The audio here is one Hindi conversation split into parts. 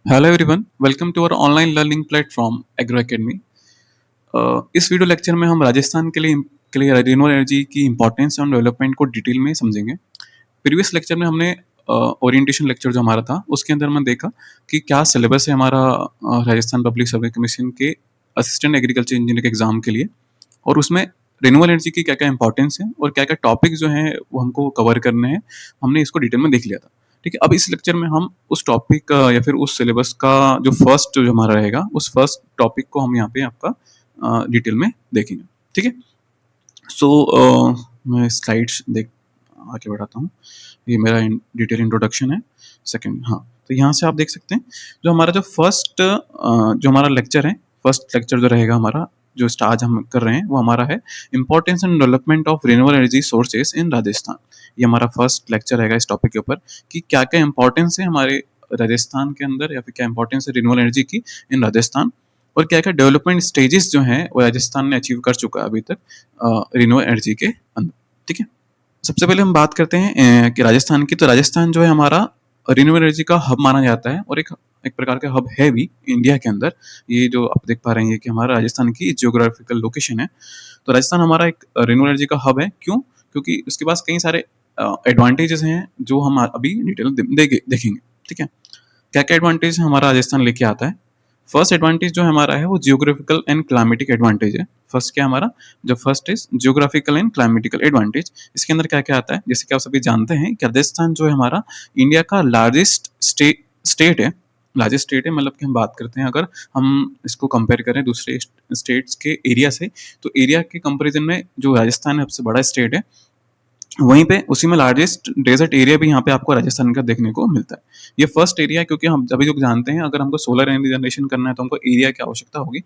Hello everyone, welcome to our online learning platform agro academy. इस वीडियो लेक्चर में हम राजस्थान के लिए रिन्यूएबल एनर्जी की इंपॉर्टेंस और डेवलपमेंट को डिटेल में समझेंगे। प्रीवियस लेक्चर में हमने ओरिएंटेशन लेक्चर जो हमारा था उसके अंदर हमने देखा कि क्या सिलेबस है हमारा राजस्थान पब्लिक सर्वे कमीशन के असिस्टेंट एग्रीकल्चर इंजीनियर के एग्जाम के लिए, और उसमें रिन्यूएबल एनर्जी की क्या-क्या इंपॉर्टेंस है और क्या-क्या टॉपिक जो हैं वो हमको कवर करने हैं, हमने इसको डिटेल में देख लिया था। ठीक है, अब इस लेक्चर में हम उस टॉपिक या फिर उस सिलेबस का जो फर्स्ट जो हमारा रहेगा, उस फर्स्ट टॉपिक को हम यहाँ पे आपका डिटेल में देखेंगे। ठीक है? सो मैं स्लाइड्स देख आगे बढ़ाता हूँ। ये मेरा डिटेल इंट्रोडक्शन है। सेकंड, हाँ, तो यहाँ से आप देख सकते हैं जो हमारा जो फर्स्ट जो हमारा लेक्चर है, फर्स्ट लेक्चर जो रहेगा हमारा, जो आज हम कर रहे हैं वो हमारा है importance and development of renewable energy sources in Rajasthan. ये हमारा फर्स्ट लेक्चर रहेगा इस टॉपिक के ऊपर कि क्या क्या इंपॉर्टेंस है हमारे राजस्थान के अंदर, या फिर क्या इंपॉर्टेंस है रिन्यूएबल एनर्जी की इन राजस्थान, और क्या क्या डेवलपमेंट स्टेजेस जो हैं वो राजस्थान ने अचीव कर चुका है अभी तक रिन्यूएबल एनर्जी के अंदर। ठीक है, सबसे पहले हम बात करते हैं कि राजस्थान की। तो राजस्थान जो है हमारा रिन्यूएबल एनर्जी का हब माना जाता है, और एक एक प्रकार का हब है भी इंडिया के अंदर। ये जो आप देख पा रहे हैं कि हमारा राजस्थान की जियोग्राफिकल लोकेशन है। तो राजस्थान हमारा एक रिन्यूएबल एनर्जी का हब है। क्यों? क्योंकि उसके पास कई सारे एडवांटेजेस हैं जो हम अभी डिटेल देखेंगे। ठीक है, क्या क्या एडवांटेज हमारा राजस्थान लेके आता है। फर्स्ट एडवांटेज जो हमारा है वो जियोग्राफिकल एंड क्लाइमेटिक एडवांटेज है। फर्स्ट क्या हमारा, जो first is geographical and climatical advantage. इसके अंदर क्या क्या आता है, जैसे कि आप सभी जानते हैं कि राजस्थान जो है हमारा इंडिया का लार्जेस्ट स्टेट है। लार्जेस्ट स्टेट है, मतलब कि हम बात करते हैं अगर हम इसको कंपेयर करें दूसरे स्टेट्स के एरिया से, तो एरिया के कंपेरिजन में जो राजस्थान है सबसे बड़ा स्टेट है। वहीं पे उसी में लार्जेस्ट डेजर्ट एरिया भी यहाँ पे आपको राजस्थान का देखने को मिलता है। ये फर्स्ट एरिया है, क्योंकि हम सभी लोग जानते हैं अगर हमको सोलर एनर्जी जनरेशन करना है तो हमको एरिया की आवश्यकता होगी।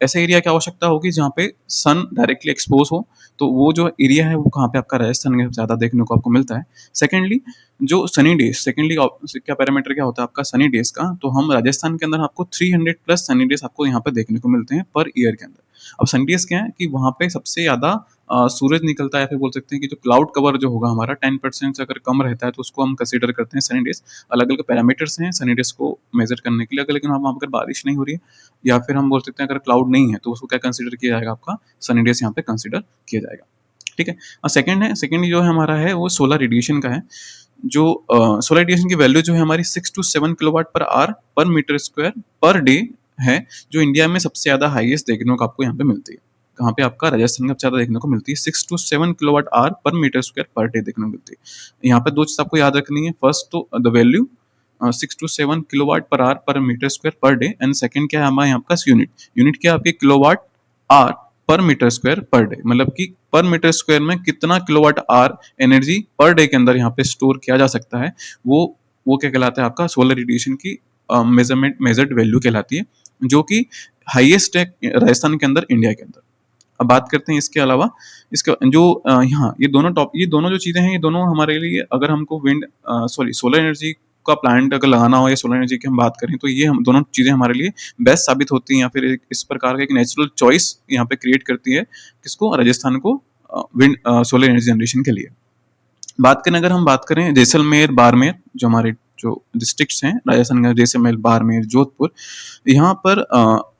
ऐसे एरिया की आवश्यकता होगी जहाँ पे सन डायरेक्टली एक्सपोज हो। तो वो जो एरिया है वो कहाँ पे आपका राजस्थान में ज़्यादा देखने को आपको मिलता है। सेकेंडली, जो सनी डेज, सेकेंडली क्या पैरामीटर क्या होता है आपका सनी डेज का, तो हम राजस्थान के अंदर आपको 300 प्लस सनी डेज आपको यहाँ पे देखने को मिलते हैं पर ईयर के अंदर। अब सनी डेज क्या है कि वहाँ पे सबसे ज़्यादा सूरज निकलता है, या फिर बोल सकते हैं कि जो क्लाउड कवर जो होगा हमारा 10% से अगर कम रहता है तो उसको हम कंसीडर करते हैं सनी डेज। अलग अलग पैरामीटर्स हैं सनी डेज को मेजर करने के लिए। अगर लेकिन वहाँ पर बारिश नहीं हो रही है, या फिर हम बोल सकते हैं अगर क्लाउड नहीं है, तो उसको क्या कंसीडर किया जाएगा, आपका सनी डेज यहाँ पे कंसीडर किया जाएगा। ठीक है, और सेकंड है, सेकंड जो है हमारा है वो सोलर रेडिएशन का है। जो सोलर रेडिएशन की वैल्यू जो है हमारी 6 to 7 kilowatt per hour per metre square per day है, जो इंडिया में सबसे ज़्यादा हाईएस्ट देखने को आपको यहाँ पे मिलती है। कहाँ पे, आपका राजस्थान में सबसे ज़्यादा देखने को मिलती है। 6 to 7 kilowatt hour per metre square per day देखने को मिलती है। यहाँ पे दो चीज़ आपको याद रखनी है। फर्स्ट तो the value 6 to 7 kilowatt per hour per metre square per day, and second क्या है हमारे यहाँ का यूनिट। यूनिट क्या है आपकी, kilowatt hour per metre square per day, मतलब कि पर मीटर स्क्वायर में कितना kilowatt hour energy per day के अंदर यहाँ पे स्टोर किया जा सकता है, वो क्या कहलाता है, आपका सोलर रेडिएशन की मेजरमेंट मेजर्ड वैल्यू कहलाती है, जो कि हाईएस्ट है राजस्थान के अंदर, इंडिया के अंदर। अब बात करते हैं इसके अलावा, इसका जो यहाँ ये दोनों जो चीज़ें हैं, ये दोनों हमारे लिए, अगर हमको सोलर एनर्जी का प्लांट अगर लगाना हो, या सोलर एनर्जी की हम बात करें, तो ये हम दोनों चीज़ें हमारे लिए बेस्ट साबित होती हैं, या फिर इस प्रकार का एक नेचुरल चॉइस यहाँ पे क्रिएट करती है किसको, राजस्थान को विंड सोलर एनर्जी जनरेशन के लिए। बात करें, अगर हम बात करें जैसलमेर, बाड़मेर, जो हमारे जो डिस्ट्रिक्ट्स हैं राजस्थान के, जैसलमेर, बाड़मेर, जोधपुर, यहाँ पर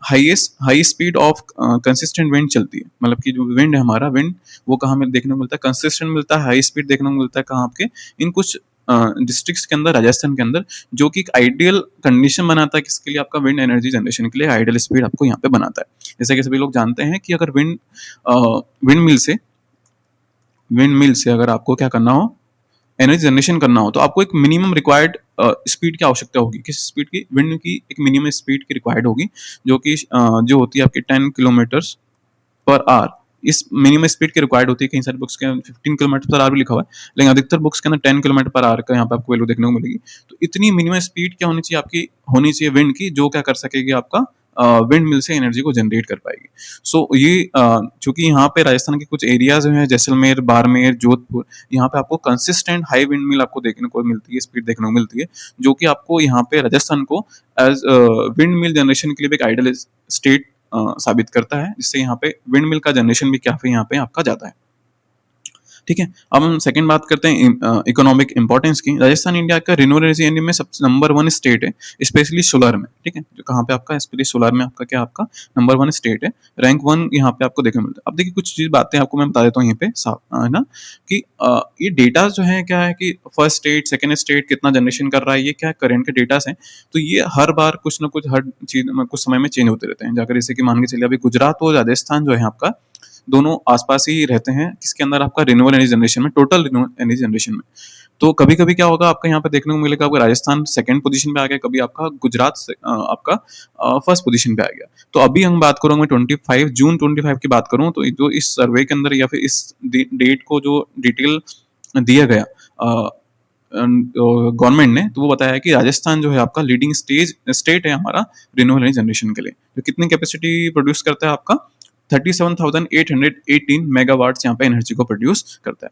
high speed of consistent wind चलती है। मतलब कि जो विंड है हमारा, विंड वो कहाँ में देखने को मिलता है, कंसिस्टेंट मिलता है, हाई स्पीड देखने को मिलता है कहाँ आपके, इन कुछ डिस्ट्रिक्ट्स के अंदर राजस्थान के अंदर, जो कि एक आइडियल कंडीशन बनाता है किसके लिए, आपका विंड एनर्जी जनरेशन के लिए आइडियल स्पीड आपको यहाँ पे बनाता है। जैसे कि सभी लोग जानते हैं कि अगर विंड मिल से अगर आपको क्या करना हो, एनर्जी जनरेशन करना हो, तो आपको एक मिनिमम रिक्वायर्ड स्पीड की आवश्यकता होगी। किस स्पीड की, विंड की एक मिनिमम स्पीड की रिक्वायर्ड होगी, जो कि जो होती है आपकी 10 किलोमीटर पर आवर। इस मिनिमम स्पीड की रिक्वायर्ड होती है। कई सारे बुक्स के 15 किलोमीटर पर आवर भी लिखा हुआ है, लेकिन अधिकतर बुक्स के अंदर 10 किलोमीटर पर आवर का यहाँ पे आपको वैल्यू देखने को मिलेगी। तो इतनी मिनिमम स्पीड क्या होनी चाहिए, आपकी होनी चाहिए विंड की, जो क्या कर सकेगी, आपका विंड मिल से एनर्जी को जनरेट कर पाएगी। सो ये चूंकि यहाँ पे राजस्थान के कुछ एरियाज हैं, जैसलमेर, बाड़मेर, जोधपुर, यहाँ पे आपको कंसिस्टेंट हाई विंड मिल आपको देखने को मिलती है, स्पीड देखने को मिलती है, जो कि आपको यहाँ पे राजस्थान को एज विंड मिल जनरेशन के लिए एक आइडियल स्टेट साबित करता है, जिससे यहाँ पे विंड मिल का जनरेशन भी काफी यहाँ पे आपका जाता है। ठीक है। अब हम सेकंड बात करते हैं इकोनॉमिक इंपॉर्टेंस की। राजस्थान इंडिया का रिन्यूएबल एनर्जी में सबसे नंबर वन स्टेट है, स्पेशली सोलर में। ठीक है, जो कहाँ पे आपका स्पेशली सोलर में आपका क्या आपका नंबर वन स्टेट है, रैंक वन यहाँ पे आपको देखने को मिलता है। अब देखिए कुछ चीज बातें आपको मैं बता देता हूँ यहाँ पे साफ, है ना, कि ये डेटा जो है क्या है कि फर्स्ट स्टेट सेकंड स्टेट कितना जनरेशन कर रहा है, ये क्या करेंट के डेटा है। तो ये हर बार कुछ ना कुछ हर चीज में कुछ समय में चेंज होते रहते हैं। अगर जैसे कि मान के चलिए अभी गुजरात और राजस्थान जो है आपका दोनों आसपास ही रहते हैं, किसके अंदर आपका रिन्यूएबल एनर्जी जनरेशन में, टोटल रिन्यूएबल एनर्जी जनरेशन में। तो कभी कभी क्या होगा आपका यहाँ पे देखने को मिलेगा, आपका राजस्थान सेकंड पोजीशन पे आ गया, कभी आपका गुजरात आपका फर्स्ट पोजीशन पे आ गया। तो अभी हम बात करूँ मैं 25 जून 25 की बात करूँ, तो जो इस सर्वे के अंदर या फिर इस डेट को जो डिटेल दिया गया गवर्नमेंट ने, तो वो बताया कि राजस्थान जो है आपका लीडिंग स्टेट है हमारा रिन्यूएबल एनर्जी जनरेशन के लिए। तो कितनी कैपेसिटी प्रोड्यूस करता है आपका 37,818 मेगावाट यहाँ पे एनर्जी को प्रोड्यूस करता है।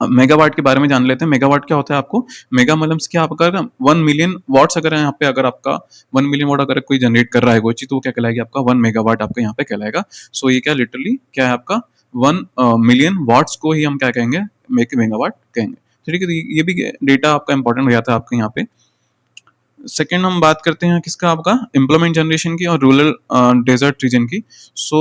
अब मेगावाट के बारे में जान लेते हैं। मेगावाट क्या होता है आपको, मेगा मतलब क्या, आपका 1 मिलियन वाट्स अगर यहाँ पे अगर आपका 1 मिलियन वाट अगर कोई जनरेट कर रहा है कोई चीज, तो वो क्या कहलाएगी आपका 1 मेगावाट आपका यहाँ पे कहलाएगा। सो ये क्या लिटरली क्या है आपका 1 मिलियन वाट्स को ही हम क्या कहेंगे, मेगावाट कहेंगे। ठीक है, ये भी डेटा आपका इंपॉर्टेंट हो जाता है आपके यहाँ पे। सेकेंड हम बात करते हैं किसका, आपका एम्प्लॉयमेंट जनरेशन की और रूरल डेजर्ट रीजन की। सो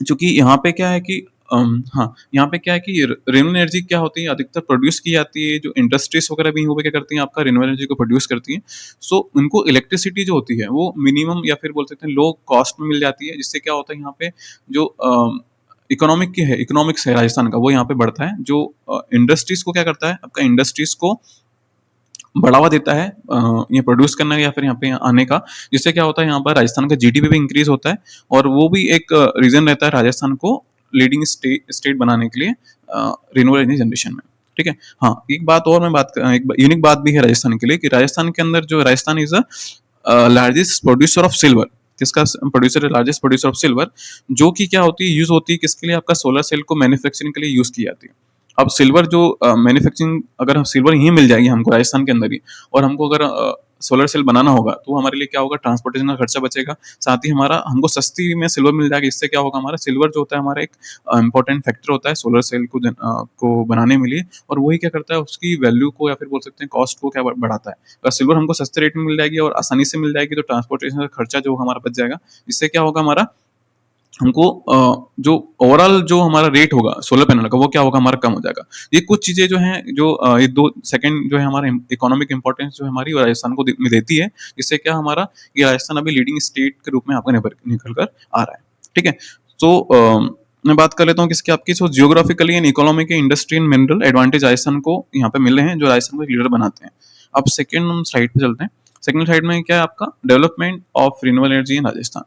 चूंकि यहाँ पे क्या है कि हाँ, यहाँ पे क्या है कि रिन्यूएबल एनर्जी क्या होती है, अधिकतर प्रोड्यूस की जाती है, जो इंडस्ट्रीज वगैरह भी वो क्या करती हैं आपका रिन्यूएबल एनर्जी को प्रोड्यूस करती हैं। सो उनको इलेक्ट्रिसिटी जो होती है वो मिनिमम या फिर बोल सकते हैं लो कॉस्ट में मिल जाती है, जिससे क्या होता है यहाँ पे जो इकोनॉमिक्स है राजस्थान का, वो यहाँ पे बढ़ता है। जो इंडस्ट्रीज को क्या करता है आपका, इंडस्ट्रीज को बढ़ावा देता है ये प्रोड्यूस करने का या फिर यहाँ पे आने का, जिससे क्या होता है यहाँ पर राजस्थान का जीडीपी भी इंक्रीज होता है, और वो भी एक रीजन रहता है राजस्थान को लीडिंग स्टेट बनाने के लिए रिन्यूएबल एनर्जी जनरेशन में। ठीक है। हाँ, एक बात और मैं एक यूनिक बात भी है राजस्थान के लिए, कि राजस्थान के अंदर जो Rajasthan is a largest producer of silver. किसका प्रोड्यूसर है, लार्जेस्ट प्रोड्यूसर ऑफ सिल्वर, जो कि क्या होती है, यूज होती है किसके लिए, आपका सोलर सेल को मैन्युफैक्चरिंग के लिए यूज की जाती है। अब सिल्वर जो मैन्युफैक्चरिंग, अगर हम सिल्वर यहीं मिल जाएगी हमको राजस्थान के अंदर ही, और हमको अगर सोलर सेल बनाना होगा, तो हमारे लिए क्या होगा, ट्रांसपोर्टेशन का खर्चा बचेगा, साथ ही हमारा हमको सस्ती में सिल्वर मिल जाएगा। इससे क्या होगा, हमारा सिल्वर जो होता है हमारा एक इंपॉर्टेंट फैक्टर होता है सोलर सेल को बनाने में लिए, और वही क्या करता है, उसकी वैल्यू को या फिर बोल सकते हैं कॉस्ट को क्या बढ़ाता है। अगर सिल्वर हमको सस्ते रेट में मिल जाएगी और आसानी से मिल जाएगी, तो ट्रांसपोर्टेशन का खर्चा जो हमारा बच जाएगा। इससे क्या होगा, हमारा हमको जो ओवरऑल जो हमारा रेट होगा सोलर पैनल का, वो क्या होगा, हमारा कम हो जाएगा। ये कुछ चीजें जो हैं, जो ये दो सेकंड जो है हमारा इकोनॉमिक इंपॉर्टेंस जो हमारी राजस्थान को में देती है, जिससे क्या हमारा ये राजस्थान अभी लीडिंग स्टेट के रूप में आपका निकल कर आ रहा है। ठीक है। तो मैं बात कर लेता हूँ किसकी, आपकी so geographically and economic industry and mineral advantage Rajasthan को यहाँ पे मिल रहे हैं, जो राजस्थान को लीडर बनाते हैं। अब सेकंड साइड पे चलते हैं। सेकंड साइड में क्या है आपका, development of renewable energy in Rajasthan.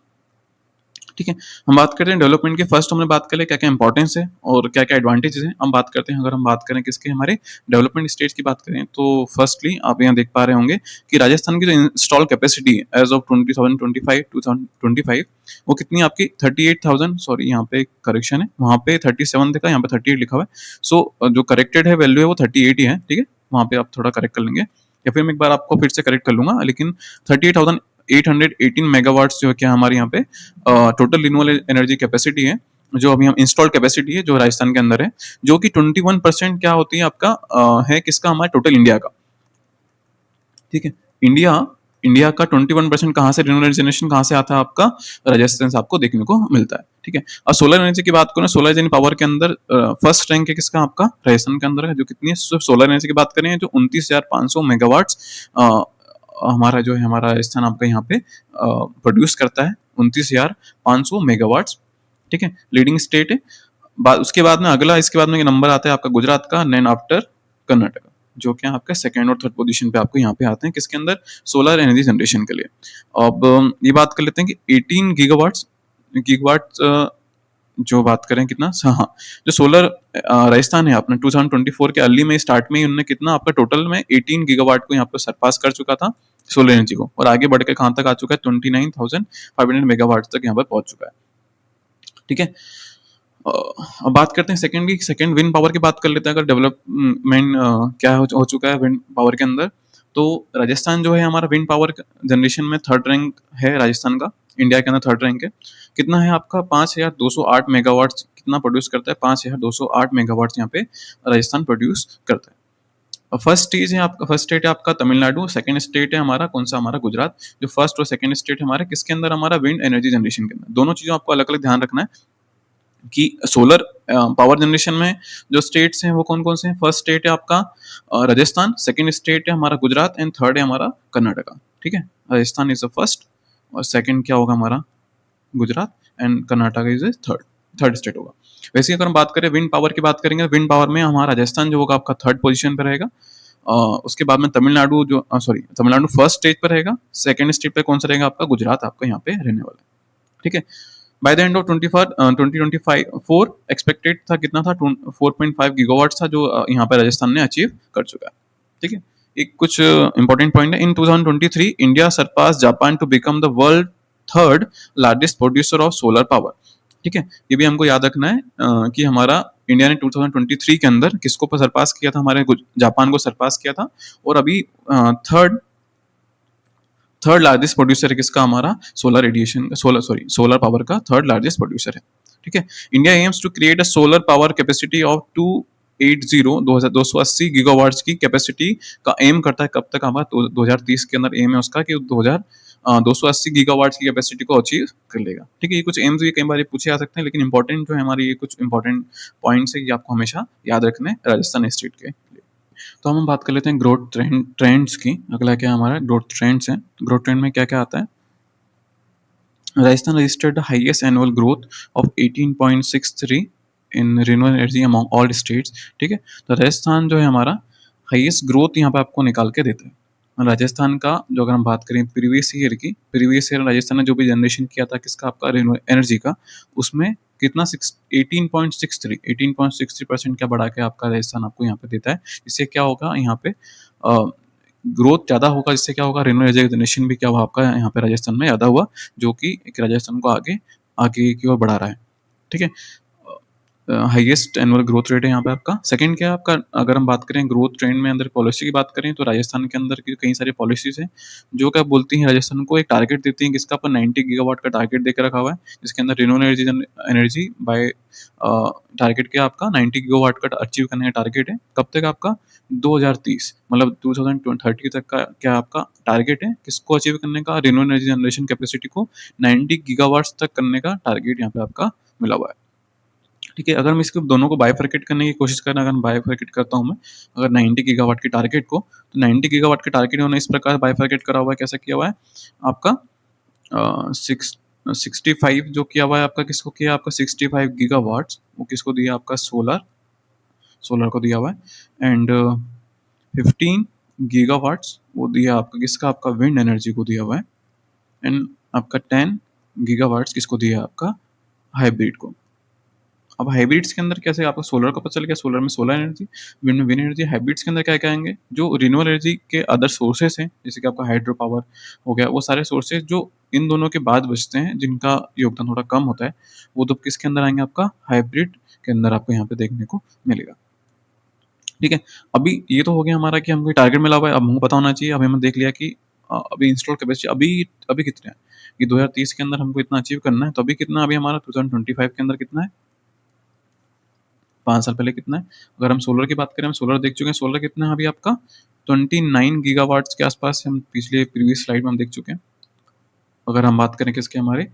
ठीक है, हम बात करते हैं डेवलपमेंट की। फर्स्ट हमने बात कर लिया क्या क्या इंपॉर्टेंस है और क्या क्या एडवांटेजेस हैं। हम बात करते हैं, अगर हम बात करें किसके, हमारे डेवलपमेंट स्टेज की बात करें, तो फर्स्टली आप यहाँ देख पा रहे होंगे कि राजस्थान की जो इंस्टॉल कैपेसिटी है एज ऑफ 2025 वो कितनी आपकी 38,000, सॉरी यहाँ पे करेक्शन है, वहाँ पे 37 देखा, यहाँ पे 38 लिखा हुआ है। सो जो करेक्टेड है वैल्यू है वो 38 ही है। ठीक है, वहाँ पे आप थोड़ा करेक्ट कर लेंगे, या फिर मैं एक बार आपको फिर से करेक्ट कर लूंगा, लेकिन 38,818 मेगावाट्स जो है क्या हमारे यहाँ पे टोटल रिन्यूएबल एनर्जी कैपेसिटी है, जो अभी हम इंस्टॉल कैपेसिटी है जो राजस्थान के अंदर है, जो कि 21% क्या होती है आपका है किसका, हमारे टोटल इंडिया का। ठीक है, इंडिया का 21% कहाँ से रिन्यूएबल जनरेशन कहाँ से आता है आपका, राजस्थान से आपको देखने को मिलता है। ठीक है, अब सोलर एनर्जी की बात करें, सोलर एनर्जी पावर के अंदर फर्स्ट रैंक है किसका, आपका राजस्थान के अंदर है, जो कितनी है, सोलर एनर्जी की बात करें जो 29,500 मेगावाट्स हमारा जो है हमारा राजस्थान आपका यहाँ पे प्रोड्यूस करता है, 29,500 मेगावाट्स। ठीक है, लीडिंग स्टेट है। उसके बाद में अगला, इसके बाद में नंबर आता है आपका गुजरात का, देन आफ्टर कर्नाटका, जो कि आपका सेकंड और थर्ड पोजीशन पे आपको यहाँ पे आते हैं किसके अंदर, सोलर एनर्जी जनरेशन के लिए। अब ये बात कर लेते हैं कि 18 गीगावाट जो बात करें कितना, हाँ, जो सोलर राजस्थान है अपने 2024 के अर्ली में स्टार्ट में ही उन्होंने कितना आपका टोटल में 18 गीगावाट को यहाँ पे सरपास कर चुका था सोलर एनर्जी को, और आगे बढ़ के कहाँ तक आ चुका है, 29,500 मेगावाट तक यहाँ पर पहुंच चुका है। ठीक है, अब बात करते हैं सेकंड विंड पावर की बात कर लेते हैं। अगर डेवलपमेंट क्या हो चुका है विंड पावर के अंदर, तो राजस्थान जो है हमारा विंड पावर जनरेशन में थर्ड रैंक है राजस्थान का, इंडिया के अंदर थर्ड रैंक है। कितना है आपका, 5,208 मेगावाट कितना प्रोड्यूस करता है, 5208 मेगावाट्स यहाँ पे राजस्थान प्रोड्यूस करता है। फर्स्ट स्टेज है आपका, फर्स्ट स्टेट है आपका तमिलनाडु, सेकंड स्टेट है हमारा कौन सा, हमारा गुजरात। जो फर्स्ट और सेकंड स्टेट है हमारे किसके अंदर, हमारा विंड एनर्जी जनरेशन के अंदर। दोनों चीज़ों आपको अलग अलग ध्यान रखना है कि सोलर पावर जनरेशन में जो स्टेट्स हैं वो कौन कौन से हैं। फर्स्ट स्टेट है आपका राजस्थान, सेकंड स्टेट है हमारा गुजरात एंड थर्ड है हमारा कर्नाटका। ठीक है, राजस्थान इज द फर्स्ट और सेकंड क्या होगा हमारा Gujarat and Karnataka is third, third state होगा। वैसे अगर हम बात करें विंड पावर की बात करेंगे, विंड पावर में हमारा राजस्थान जो होगा आपका थर्ड पोजीशन पर रहेगा। उसके बाद में तमिलनाडु जो सॉरी तमिलनाडु फर्स्ट स्टेज पर रहेगा, सेकंड स्टेज पे कौन सा रहेगा आपका गुजरात आपका यहाँ पे रहने वाला है। ठीक है, by the end of 2024 expected था कितना था 4.5 गीगावाट था जो यहाँ पे राजस्थान ने अचीव कर चुका है। ठीक है, एक कुछ इंपॉर्टेंट पॉइंट है, in 2023 India surpass Japan to become the world third largest producer of solar power. ठीक है, ये भी हमको याद रखना है कि हमारा इंडिया ने 2023 के अंदर किसको सरपास किया था, हमारे जापान को सरपास किया था। और अभी थर्ड लार्जेस्ट प्रोड्यूसर है किसका, हमारा सोलर रेडिएशन सोलर पावर का थर्ड लार्जेस्ट प्रोड्यूसर है। ठीक है, India aims to create a solar power capacity of 280 gigawatts की कैपेसिटी का एम करता है। कब तक हमारा 2030 के अंदर एम है उसका कि 280 गीगावाट्स की कैपेसिटी को अचीव कर लेगा। ठीक है, ये कुछ एम्स भी कई बार पूछे जा सकते हैं, लेकिन इंपॉर्टेंट जो है हमारे ये कुछ इंपॉर्टेंट पॉइंट्स है, ये आपको हमेशा याद रखने हैं राजस्थान स्टेट के। तो हम बात कर लेते हैं ग्रोथ ट्रेंड्स की। अगला क्या हमारा ग्रोथ ट्रेंड्स है, ग्रोथ ट्रेंड में क्या क्या आता है। Rajasthan registered the highest annual growth of 18.63 in renewable energy among all states. ठीक है, तो राजस्थान जो है हमारा हाईएस्ट ग्रोथ यहाँ पे आपको निकाल के देता है। राजस्थान का जो अगर हम बात करें प्रीवियस ईयर की, प्रीवियस ईयर राजस्थान ने जो भी जनरेशन किया था किसका आपका रिन्यूएबल एनर्जी का, उसमें कितना 18.63% क्या बढ़ा के आपका राजस्थान आपको यहाँ पे देता है। इससे क्या होगा यहाँ पे ग्रोथ ज़्यादा होगा, जिससे क्या होगा रिन्यूएबल एनर्जी जनरेशन भी क्या हुआ आपका यहाँ पे राजस्थान में ज़्यादा हुआ, जो कि राजस्थान को आगे आगे की ओर बढ़ा रहा है। ठीक है, हाईएस्ट एनुअल ग्रोथ रेट है यहाँ पे आपका। सेकंड क्या है आपका, अगर हम बात करें ग्रोथ ट्रेंड में अंदर पॉलिसी की बात करें, तो राजस्थान के अंदर की कई सारी पॉलिसीज हैं जो क्या बोलती हैं, राजस्थान को एक टारगेट देती हैं किसका, पर 90 गीगावाट का टारगेट देकर रखा हुआ है, जिसके अंदर रिन्यूएबल एनर्जी बाय टारगेट क्या आपका 90 गीगावाट का अचीव करने का टारगेट है। कब तक आपका 2030 मतलब 2030 तक का क्या आपका टारगेट है, किसको अचीव करने का, रिन्यूएबल एनर्जी जनरेशन कैपेसिटी को 90 गीगावाट्स तक करने का टारगेट यहाँ पे आपका मिला हुआ है। ठीक है, अगर मैं इसको दोनों को बाइफरकेट करने की कोशिश करना, अगर बाइफरकेट करता हूँ मैं अगर 90 गीगावाट के टारगेट को, तो 90 गीगावाट के टारगेट उन्होंने इस प्रकार बाइफरकेट करा हुआ है, कैसा किया हुआ है आपका 65 जो किया हुआ है आपका, किसको किया आपका 65 गीगावाट्स, वो किसको दिया आपका सोलर को दिया हुआ है। एंड 15 गीगावाट्स वो दिया आपका किसका, आपका विंड एनर्जी को दिया हुआ है। एंड आपका 10 गीगावाट्स किसको दिया आपका हाइब्रिड को। अब हाइब्रिड्स के अंदर कैसे आपको सोलर का पता चल गया, सोलर में सोलर एनर्जी, विंड में विंड एनर्जी। हाइब्रिड्स के अंदर क्या क्या आएंगे, जो रिन्यूएबल एनर्जी के अदर सोर्सेस हैं, जैसे कि आपका हाइड्रो पावर हो गया, वो सारे सोर्सेज जो इन दोनों के बाद बचते हैं, जिनका योगदान थोड़ा कम होता है, वो तो किसके अंदर आएंगे, आपका हाइब्रिड के अंदर आपको यहाँ पे देखने को मिलेगा। ठीक है, अभी ये तो हो गया हमारा कि हमको टारगेट मिला हुआ है, अब हमको पता होना चाहिए, अभी हमने देख लिया कि अभी इंस्टॉल कैपेसिटी अभी अभी कितने है कि 2030 के अंदर हमको इतना अचीव करना है, तो अभी कितना, अभी हमारा 2025 के अंदर कितना है, 5 साल पहले कितना है। अगर हम सोलर की बात करें, हम सोलर देख चुके हैं, सोलर कितना है अभी आपका 29 गीगावाट्स के आसपास, हम पिछले प्रीवियस स्लाइड में हम देख चुके हैं। अगर हम बात करें किसके, हमारे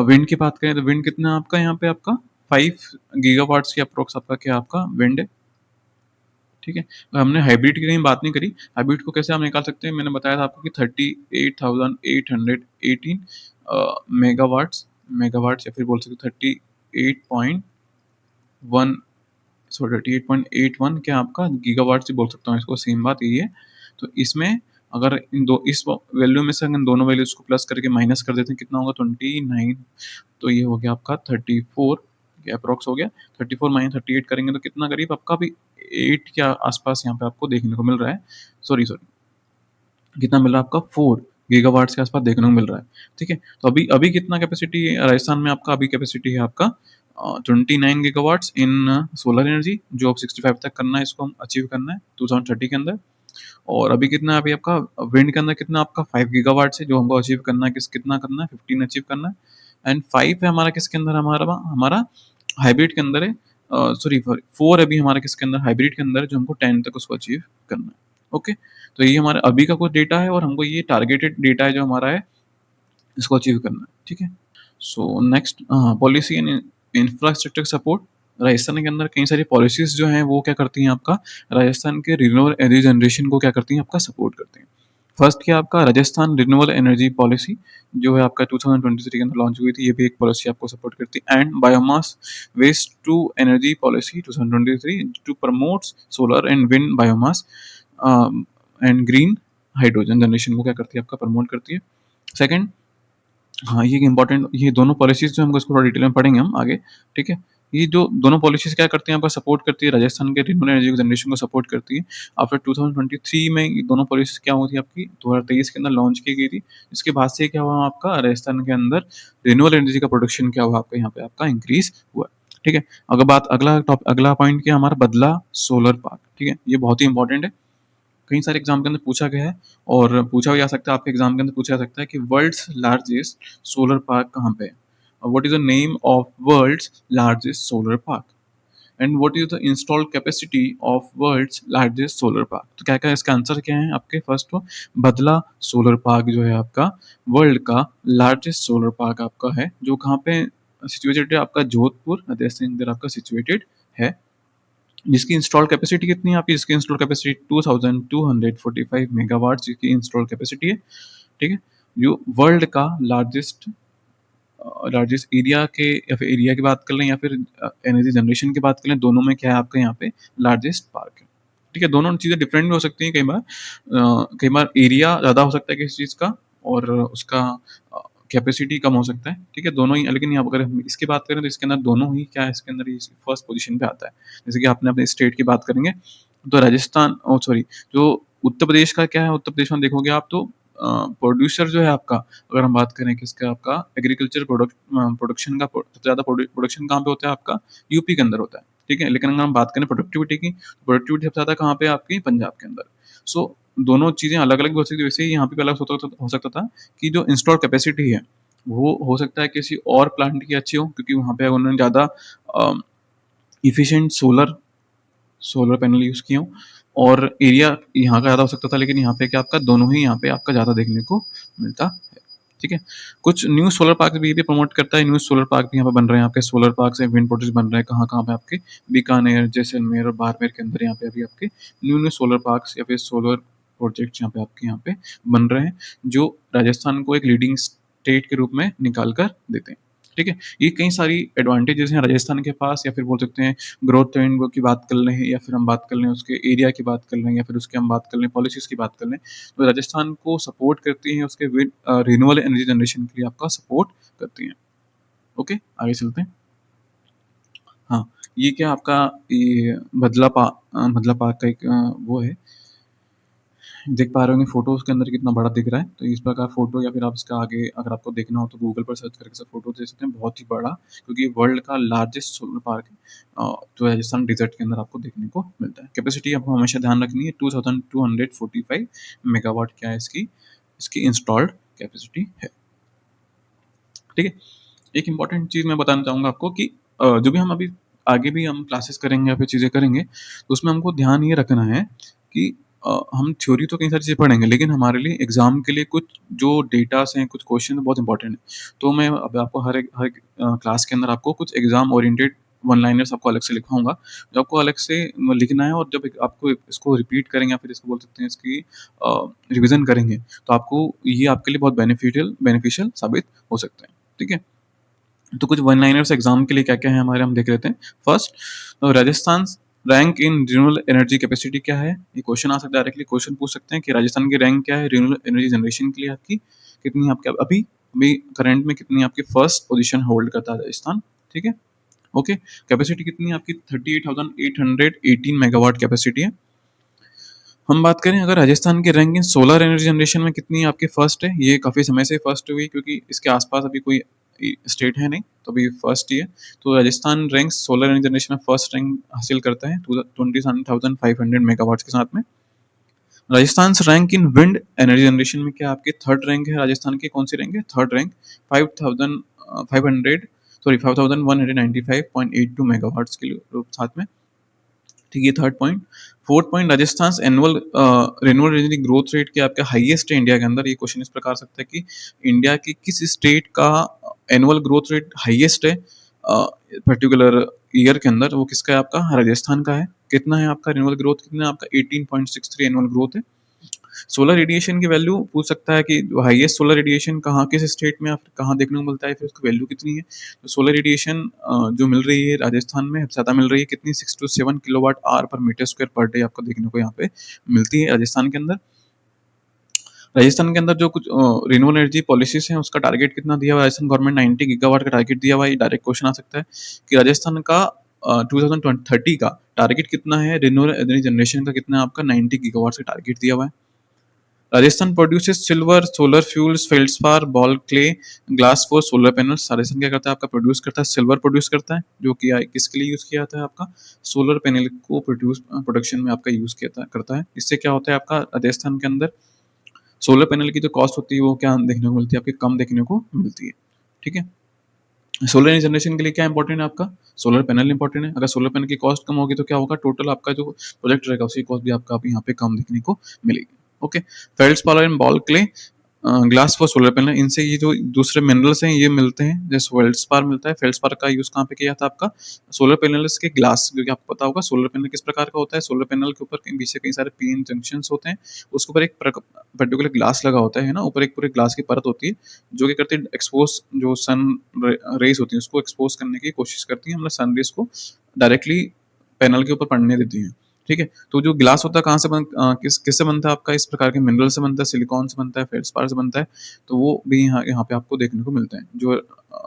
विंड की बात करें, तो विंड कितना है आपका यहाँ पे आपका 5 गीगावाट्स की अप्रोक्स आपका क्या आपका विंड है। ठीक है, तो हमने हाइब्रिड की कहीं बात नहीं करी। हाइब्रिड को कैसे हम निकाल सकते हैं, मैंने बताया था आपको कि 38,818 मेगावाट्स मेगावाट्स या फिर बोल सकते 38.1 38.81 क्या आपका गीगावाट से बोल सकता हूँ इसको, सेम बात यही है। तो इसमें अगर इन दो इस वैल्यू में से अगर दोनों वैल्यूज को प्लस करके माइनस कर देते हैं, कितना होगा 29, तो ये हो गया आपका 34 अप्रोक्स हो गया। 34 माइनस 38 करेंगे तो कितना करीब आपका भी 8 के आसपास यहाँ पे आपको देखने को मिल रहा है। सॉरी कितना मिल रहा है आपका 4 गीगावाट के आसपास देखने को मिल रहा है। ठीक है, तो अभी अभी कितना कैपेसिटी है राजस्थान में आपका, अभी कैपेसिटी है आपका 29 गीगावाट्स इन सोलर एनर्जी, जो अब 65 तक करना है, इसको हम अचीव करना है 2030 के अंदर। और अभी कितना है, अभी आपका विंड के अंदर कितना आपका 5 गीगावाट है, जो हमको अचीव करना है, कितना करना है 15 अचीव करना है। एंड 5 है हमारा किसके अंदर, हमारा हाइब्रिड के अंदर है, सॉरी 4 अभी हमारा किसके अंदर, हाइब्रिड के अंदर है, जो हमको 10 तक उसको अचीव करना है। ओके, तो ये हमारा अभी का कुछ डेटा है और हमको ये टारगेटेड डेटा है जो हमारा है, इसको अचीव करना है। ठीक है, so next policy and infrastructure support. Rajasthan के अंदर कई सारी पॉलिसीज जो हैं वो क्या करती हैं आपका, राजस्थान के रिन्यूएबल एनर्जी जनरेशन को क्या करती हैं, आपका सपोर्ट करती हैं। फर्स्ट क्या आपका राजस्थान रिन्यूएबल एनर्जी पॉलिसी, जो है आपका 2023 के अंदर लॉन्च हुई थी, ये भी एक पॉलिसी आपको सपोर्ट करती है। And biomass waste to energy policy 2023 to promotes solar and wind biomass and green hydrogen generation को क्या करती है, आपका प्रमोट करती है। सेकंड, हाँ, ये इम्पोर्टेंट, ये दोनों पॉलिसीज़ जो हमको इसको थोड़ा डिटेल में पढ़ेंगे हम आगे, ठीक है? ये जो दोनों पॉलिसीज़ क्या करती हैं, आपका सपोर्ट करती है, राजस्थान के रिन्यूएबल एनर्जी जनरेशन को सपोर्ट करती है। आफ्टर 2023 में ये दोनों पॉलिसीज़ क्या हुई थी आपकी, 2023 के अंदर लॉन्च की गई थी। इसके बाद से क्या हुआ आपका, राजस्थान के अंदर रिन्यूएबल एनर्जी का प्रोडक्शन क्या हुआ आपका, यहाँ पे आपका इंक्रीज़ हुआ। ठीक है? अगर बात अगला पॉइंट क्या है हमारा, बदला सोलर पार्क, ठीक है? ये बहुत ही इंपॉर्टेंट है। कई सारे एग्जाम के अंदर पूछा गया है और पूछा भी जा सकता है, आपके एग्जाम के अंदर पूछा जा सकता है कि वर्ल्ड्स लार्जेस्ट सोलर पार्क कहाँ पे है, और what is the name of world's largest solar park, and what is the installed capacity of world's largest solar park. तो क्या क्या इसका आंसर क्या है आपके, फर्स्ट तो बदला सोलर पार्क जो है आपका वर्ल्ड का लार्जेस्ट सोलर पार्क आपका है, जो कहाँ पे सिचुएटेड है, आपका जोधपुर राजस्थान के अंदर आपका सिचुएटेड है। जिसकी इंस्टॉल कैपेसिटी कितनी है आपकी, जिसकी इंस्टॉल कैपेसिटी 2245 मेगावाट जिसकी इंस्टॉल कैपेसिटी है। ठीक है, जो वर्ल्ड का लार्जेस्ट लार्जेस्ट एरिया के, या फिर एरिया की बात कर लें या फिर एनर्जी जनरेशन की बात करें, दोनों में क्या है आपका यहाँ पे लार्जेस्ट पार्क है। ठीक है, दोनों चीज़ें डिफरेंट भी हो सकती हैं, कई बार एरिया ज़्यादा हो सकता है किसी चीज़ का और उसका कैपेसिटी कम हो सकता है। ठीक है, दोनों ही, लेकिन यहाँ अगर हम इसकी बात करें तो इसके अंदर दोनों ही क्या है, इसके अंदर फर्स्ट पोजीशन पे आता है। जैसे कि आपने अपने स्टेट की बात करेंगे तो राजस्थान, ओ सॉरी, जो उत्तर प्रदेश का क्या है, उत्तर प्रदेश में देखोगे आप तो प्रोड्यूसर जो है आपका, अगर हम बात करें किसका, आपका एग्रीकल्चर प्रोडक्शन का सबसे ज़्यादा प्रोडक्शन कहाँ पे होता है आपका, यूपी के अंदर होता है। ठीक है, लेकिन अगर हम बात करें प्रोडक्टिविटी की, प्रोडक्टिविटी सबसे ज़्यादा कहाँ पे है आपकी, पंजाब के अंदर। सो दोनों चीज़ें अलग-अलग भी हो सकती है, वैसे ही यहाँ पे भी अलग हो सकता था कि जो इंस्टॉल कैपेसिटी है, वो हो सकता है किसी और प्लांट की अच्छी हो, क्योंकि वहाँ पे उन्होंने ज़्यादा एफिशिएंट सोलर पैनल यूज़ किए हों, और एरिया यहाँ का ज़्यादा हो सकता था, लेकिन यहाँ पे क्या आपका दोनों ही यहाँ पे आपका ज़्यादा देखने को मिलता है। ठीक है, कुछ न्यू सोलर पार्क भी ये भी प्रमोट करता है, न्यू सोलर पार्क भी यहाँ पे बन रहे हैं आपके, सोलर पार्क से विंड प्रोजेक्ट बन रहे हैं कहाँ-कहाँ पे आपके, बीकानेर, जैसलमेर और बाड़मेर के अंदर यहाँ पे अभी आपके न्यू सोलर पार्क्स या फिर सोलर प्रोजेक्ट्स यहाँ पे आपके यहाँ पे बन रहे हैं, जो राजस्थान को एक लीडिंग स्टेट के रूप में निकाल कर देते हैं। ठीक है, ये कई सारी एडवांटेजेस हैं राजस्थान के पास, या फिर बोल सकते हैं ग्रोथ ट्रेंड की बात कर लें, या फिर हम बात कर लें उसके एरिया की बात कर लें, या फिर उसकी हम बात कर लें पॉलिसीज़ की बात कर लें, तो राजस्थान को सपोर्ट करती हैं उसके रिन्यूएबल एनर्जी जनरेशन के लिए आपका सपोर्ट करती हैं। ओके, आगे चलते हैं। हाँ, ये क्या आपका ये बदला पार्क का एक वो है, देख पा रहे होंगे फ़ोटोज़ के अंदर कितना बड़ा दिख रहा है। तो इस प्रकार फ़ोटो, या फिर आप इसका आगे अगर आपको देखना हो तो गूगल पर सर्च करके सब फ़ोटो देख सकते हैं, बहुत ही बड़ा, क्योंकि वर्ल्ड का लार्जेस्ट सोलर पार्क है, जो राजस्थान डेज़र्ट के अंदर आपको देखने को मिलता है। कैपेसिटी आपको हमेशा ध्यान रखनी है, 2245 मेगावाट क्या है इसकी इंस्टॉल्ड कैपेसिटी है। ठीक है? एक इम्पॉर्टेंट चीज़ मैं बताना चाहूँगा आपको कि जो भी हम अभी आगे भी हम क्लासेस करेंगे या फिर चीज़ें करेंगे, तो उसमें हमको ध्यान ये रखना है कि हम थ्योरी तो कई सारी चीज़ें पढ़ेंगे, लेकिन हमारे लिए एग्ज़ाम के लिए कुछ जो डेटास हैं, कुछ क्वेश्चन बहुत इंपॉर्टेंट हैं। तो मैं अब आपको हर एक क्लास के अंदर आपको कुछ एग्ज़ाम ओरिएंटेड वन लाइनर्स आपको अलग से लिखवाऊँगा, जो आपको अलग से लिखना है, और जब आपको इसको रिपीट करेंगे या फिर इसको बोल सकते हैं इसकी रिविज़न करेंगे, तो आपको ये आपके लिए बहुत बेनिफिशियल साबित हो सकता है। ठीक है? तो कुछ वन लाइनर्स एग्जाम के लिए क्या क्या है हमारे, हम देख लेते हैं। First, Rajasthan rank in renewable energy capacity क्या है, ये क्वेश्चन आ सकता है, डायरेक्टली क्वेश्चन पूछ सकते हैं कि राजस्थान की रैंक क्या है रिन्यूएबल एनर्जी जनरेशन के लिए, आपकी कितनी, आपके अभी अभी करंट में कितनी आपकी फर्स्ट पोजीशन होल्ड करता है राजस्थान। ठीक है, ओके, कैपेसिटी कितनी है आपकी, 38,818 मेगावाट कैपेसिटी है। हम बात करें अगर राजस्थान की rank in solar energy generation में कितनी आपकी फर्स्ट है, ये काफ़ी समय से फर्स्ट हुई, क्योंकि इसके आसपास अभी कोई स्टेट है नहीं, तो अभी फर्स्ट ही है। तो Rajasthan rank solar energy generation में फर्स्ट रैंक हासिल करता है 27,500 मेगावाट्स के साथ में। Rajasthan rank in wind energy generation में क्या आपकी थर्ड रैंक है, राजस्थान की कौन सी रैंक है, थर्ड रैंक, 5,500 सॉरी 5195.82 मेगावाट्स के साथ में। ठीक है, third point. Fourth point, Rajasthan annual renewable energy growth rate क्या आपका हाईएस्ट है इंडिया के अंदर। ये क्वेश्चन इस प्रकार सकता है कि इंडिया की किस स्टेट का एनुअल ग्रोथ रेट हाईएस्ट है पर्टिकुलर ईयर के अंदर, वो किसका है आपका, राजस्थान का है। कितना है आपका रिन्यूएबल ग्रोथ, कितना है आपका 18.63 एनुअल ग्रोथ है। सोलर रेडिएशन की वैल्यू पूछ सकता है कि हाईएस्ट सोलर रेडिएशन कहाँ किस स्टेट में कहाँ देखने को मिलता है, फिर उसकी वैल्यू कितनी है। तो सोलर रेडिएशन जो मिल रही है राजस्थान में ज़्यादा मिल रही है, कितनी 6 to 7 kilowatt hour per metre square per day आपको देखने को यहाँ पे मिलती है राजस्थान के अंदर। राजस्थान के अंदर जो कुछ रिन्यूएबल एनर्जी पॉलिसीज हैं उसका टारगेट कितना दिया हुआ है, राजस्थान गवर्नमेंट 90 गीगावाट का टारगेट दिया हुआ है। डायरेक्ट क्वेश्चन आ सकता है कि राजस्थान का 2030 का टारगेट कितना है, रिन्यूएबल एनर्जी जनरेशन का कितना है आपका, 90 गीगावाट का टारगेट दिया हुआ है। Rajasthan produces silver, solar fuels, feldspar, ball clay, glass for solar panels. Rajasthan क्या करता है आपका, प्रोड्यूस करता है सिल्वर प्रोड्यूस करता है, जो कि किसके लिए यूज़ किया जाता है आपका, सोलर पैनल को प्रोडक्शन में आपका यूज़ किया करता है। इससे क्या होता है आपका राजस्थान के अंदर सोलर पैनल की जो कॉस्ट होती है वो क्या देखने को मिलती है आपकी, कम देखने को मिलती है। ठीक है, सोलर एनर्जी जनरेशन के लिए क्या इंपॉर्टेंट है आपका, सोलर पैनल इंपॉर्टेंट है। अगर सोलर पैनल की कॉस्ट कम होगी तो क्या होगा, टोटल आपका जो प्रोजेक्ट रहेगा उसकी कॉस्ट भी आपका यहाँ पे कम देखने को मिलेगी। Okay, feldspar and ball clay, glass for solar panel, इनसे ये जो दूसरे मिनरल्स हैं ये मिलते हैं। जैसे फेल्डस्पार मिलता है, फेल्डस्पार का यूज कहाँ पे किया जाता है आपका, सोलर पैनल्स के ग्लास, क्योंकि आपको पता होगा सोलर पैनल किस प्रकार का होता है। सोलर पैनल के ऊपर पीछे कई सारे पीएन जंक्शंस होते हैं, उसके ऊपर एक पर्टिकुलर ग्लास लगा होता है ना, ऊपर एक पूरे ग्लास की परत होती है जो कि करती है एक्सपोज, जो सन रेस होती है उसको एक्सपोज करने की कोशिश करती है, मतलब सन रेस को डायरेक्टली पैनल के ऊपर पड़ने देती है। ठीक है, तो जो ग्लास होता है कहाँ से किससे बनता है आपका, इस प्रकार के मिनरल से बनता है, सिलिकॉन से बनता है, फेल्डस्पार से बनता है। तो वो भी यहाँ पे आपको देखने को मिलते हैं, जो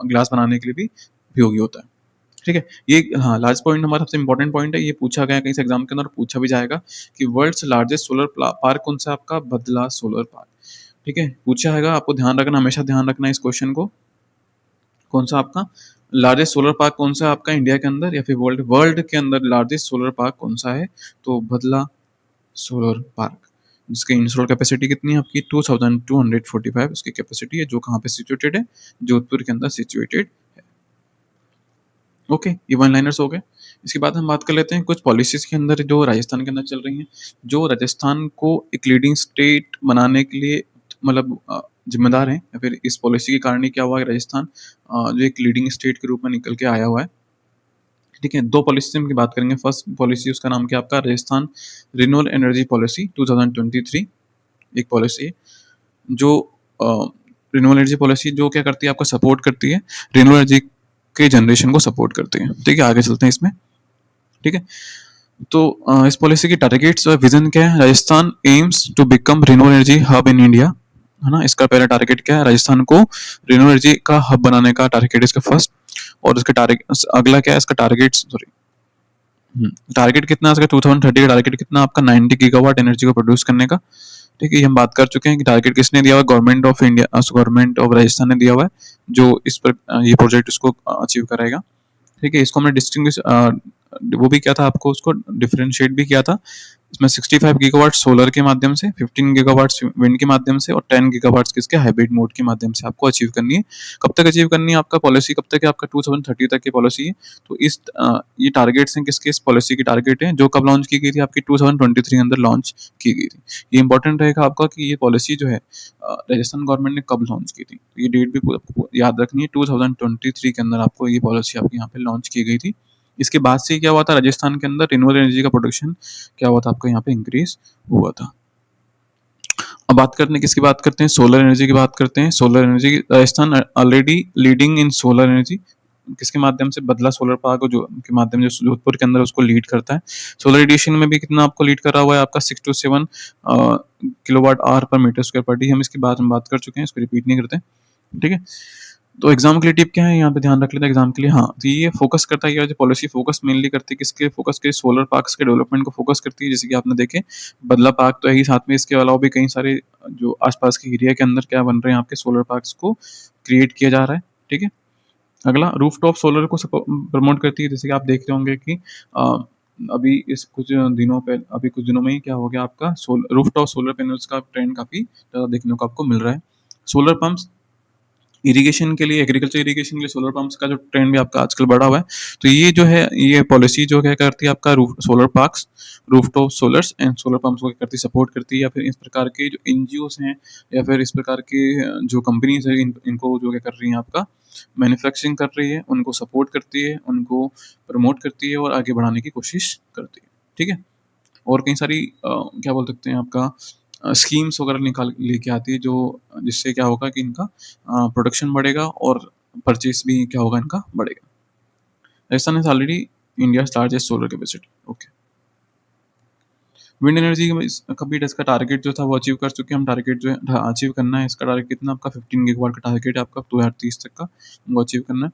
ग्लास बनाने के लिए भी उपयोगी होता है। ठीक है, ये हाँ लास्ट पॉइंट हमारा सबसे इंपॉर्टेंट पॉइंट है, ये पूछा गया कहीं से एग्जाम के अंदर पूछा भी जाएगा कि वर्ल्ड्स लार्जेस्ट सोलर पार्क कौन सा आपका, बदला सोलर पार्क। ठीक है, पूछा है, आपको ध्यान रखना, हमेशा ध्यान रखना इस क्वेश्चन को। कौन सा आपका लार्जेस्ट सोलर पार्क कौन सा है आपका इंडिया के अंदर या फिर वर्ल्ड के अंदर लार्जेस्ट सोलर पार्क कौन सा है, तो बदला सोलर पार्क, जिसकी इंस्टॉल कैपेसिटी कितनी है आपकी 2245 उसकी कैपेसिटी है, जो कहाँ पे सिचुएटेड है, जोधपुर के अंदर सिचुएटेड है। ओके, ये वन लाइनर्स हो गए। इसके बाद हम बात कर लेते हैं कुछ पॉलिसीज के अंदर जो राजस्थान के अंदर चल रही हैं, जो राजस्थान को एक लीडिंग स्टेट बनाने के लिए मतलब जिम्मेदार है, या फिर इस पॉलिसी के कारण ही क्या हुआ है राजस्थान जो एक लीडिंग स्टेट के रूप में निकल के आया हुआ है। ठीक है, दो पॉलिसी की बात करेंगे। फर्स्ट पॉलिसी उसका नाम क्या आपका, राजस्थान रिन्यूएबल एनर्जी पॉलिसी 2023, एक पॉलिसी है जो रिन्यूएबल एनर्जी पॉलिसी जो क्या करती है आपका, सपोर्ट करती है रिन्यूएबल एनर्जी के जनरेशन को सपोर्ट करती है। ठीक है, आगे चलते हैं इसमें। ठीक है, तो इस पॉलिसी की टारगेट्स और विजन क्या है, Rajasthan aims to become renewable energy hub in India, है ना। इसका पहला टारगेट क्या है, राजस्थान को रिन्यूएबल एनर्जी का हब बनाने का टारगेट इसका फर्स्ट। और उसका टारगेट अगला क्या है, इसका टारगेट सॉरी टारगेट कितना है इसका, 2030 का टारगेट कितना आपका, 90 गीगावाट एनर्जी को प्रोड्यूस करने का। ठीक है, ये हम बात कर चुके हैं कि टारगेट किसने दिया हुआ है, government of India, government of Rajasthan ने दिया हुआ है, जो इस पर ये प्रोजेक्ट इसको अचीव कराएगा। ठीक है, इसको हमने डिस्टिंग्विश वो भी किया था, आपको उसको डिफरेंशिएट भी किया था। इसमें 65 गीगावाट सोलर के माध्यम से, 15 गीगावाट विंड के माध्यम से और 10 गीगावाट किसके हाइब्रिड मोड के माध्यम से आपको अचीव करनी है। कब तक अचीव करनी है आपका पॉलिसी, कब तक है आपका 2030 तक की पॉलिसी है। तो ये टारगेट्स हैं किसके, इस पॉलिसी की टारगेट है जो कब लॉन्च की गई थी आपकी 2023 के अंदर लॉन्च की गई थी। ये इंपॉर्टेंट रहेगा आपका कि ये पॉलिसी जो है राजस्थान गवर्नमेंट ने कब लॉन्च की थी, ये डेट भी आपको याद रखनी है। 2023 के अंदर आपको ये पॉलिसी आपके यहाँ पे लॉन्च की गई थी। इसके बाद से क्या हुआ था, राजस्थान के अंदर रिन्यूएबल एनर्जी का प्रोडक्शन क्या हुआ था आपका यहाँ पे इंक्रीज हुआ था। अब बात करते हैं किसकी बात करते हैं, सोलर एनर्जी की बात करते हैं। Solar energy, Rajasthan already leading in solar energy, किसके माध्यम से, बदला सोलर पार्क जो के माध्यम से जोधपुर के अंदर उसको लीड करता है। सोलर एडिशन में भी कितना आपको लीड कर रहा हुआ है आपका 6 to 7 kilowatt hour per metre square per day. हम इसकी बात कर चुके हैं, इसको रिपीट नहीं करते। ठीक है, तो एग्जाम के लिए टिप क्या है यहाँ पे ध्यान रख लेते हैं एग्जाम के लिए। हाँ, तो ये फोकस करता है, ये जो पॉलिसी फोकस मेनली करती है किसके, फोकस के सोलर पार्क्स के डेवलपमेंट को फोकस करती है। जैसे कि आपने देखे बदला पार्क तो है ही, साथ में इसके अलावा भी कई सारे जो आसपास के एरिया के अंदर क्या बन रहे हैं आपके सोलर पार्क्स को क्रिएट किया जा रहा है। ठीक है, अगला रूफटॉप सोलर को प्रमोट करती है। जैसे कि आप देख रहे होंगे कि अभी अभी कुछ दिनों में ही क्या हो गया आपका, रूफटॉप सोलर पैनल्स का ट्रेंड काफी ज्यादा देखने को आपको मिल रहा है। सोलर पंप्स इरिगेशन के लिए, एग्रीकल्चर इरिगेशन के लिए सोलर पंप्स का जो ट्रेंड भी आपका आजकल बढ़ा हुआ है, तो ये जो है ये पॉलिसी जो क्या करती है आपका roof solar parks, rooftop scholars and solar pumps को क्या करती है, सपोर्ट करती है, या फिर इस प्रकार के जो एनजीओस हैं या फिर इस प्रकार के जो कंपनीज है इनको जो क्या कर रही हैं आपका मैन्युफैक्चरिंग कर रही है, उनको सपोर्ट करती है, उनको प्रमोट करती है और आगे बढ़ाने की कोशिश करती है। ठीक है, और कई सारी क्या बोल सकते हैं आपका स्कीम्स वगैरह निकाल लेके आती है, जो जिससे क्या होगा कि इनका प्रोडक्शन बढ़ेगा और परचेस भी क्या होगा इनका बढ़ेगा। Rajasthan is already India largest solar capacity. Okay, wind energy का भी इसका टारगेट जो था वो अचीव कर चुके हैं हम। टारगेट जो है अचीव करना है, इसका टारगेट कितना आपका 15 गीगावाट का टारगेट है आपका 2030 तक का, उनको अचीव करना है।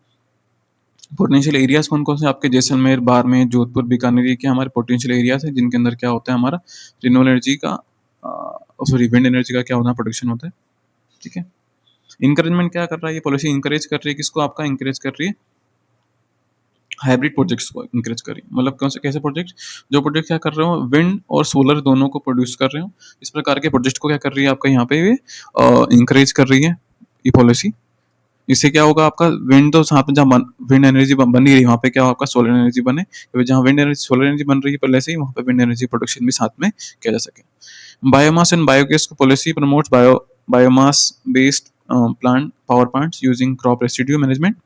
पोटेंशियल एरियाज कौन कौन से आपके जैसलमेर, बाड़मेर, जोधपुर, बीकानेर, ये क्या हमारे पोटेंशियल एरियाज है जिनके अंदर क्या होता है हमारा रिन्यूएबल एनर्जी का सॉरी विंड एनर्जी का क्या होना प्रोडक्शन होता है। ठीक है, इंकरेजमेंट क्या कर रहा है ये पॉलिसी, इंकरेज कर रही है किसको, आपका इंकरेज कर रही है हाइब्रिड प्रोजेक्ट्स को इंकरेज करें। मतलब कौन से कैसे प्रोजेक्ट, जो प्रोजेक्ट क्या कर रहे हो विंड और सोलर दोनों को प्रोड्यूस कर रहे हो, इस प्रकार के प्रोजेक्ट को क्या कर रही है आपका यहाँ पे ये इंकरेज कर रही है ये पॉलिसी। इससे क्या होगा आपका विंड तो साथ में जहाँ विंड एनर्जी बन नहीं रही वहाँ पे क्या होगा आपका सोलर एनर्जी बने, जहाँ विंड एनर्जी सोलर एनर्जी बन रही है पहले से ही वहाँ पे विंड एनर्जी प्रोडक्शन भी साथ में किया जा सके। Biomass and biogas policy promotes biomass based plant power plants using crop residue management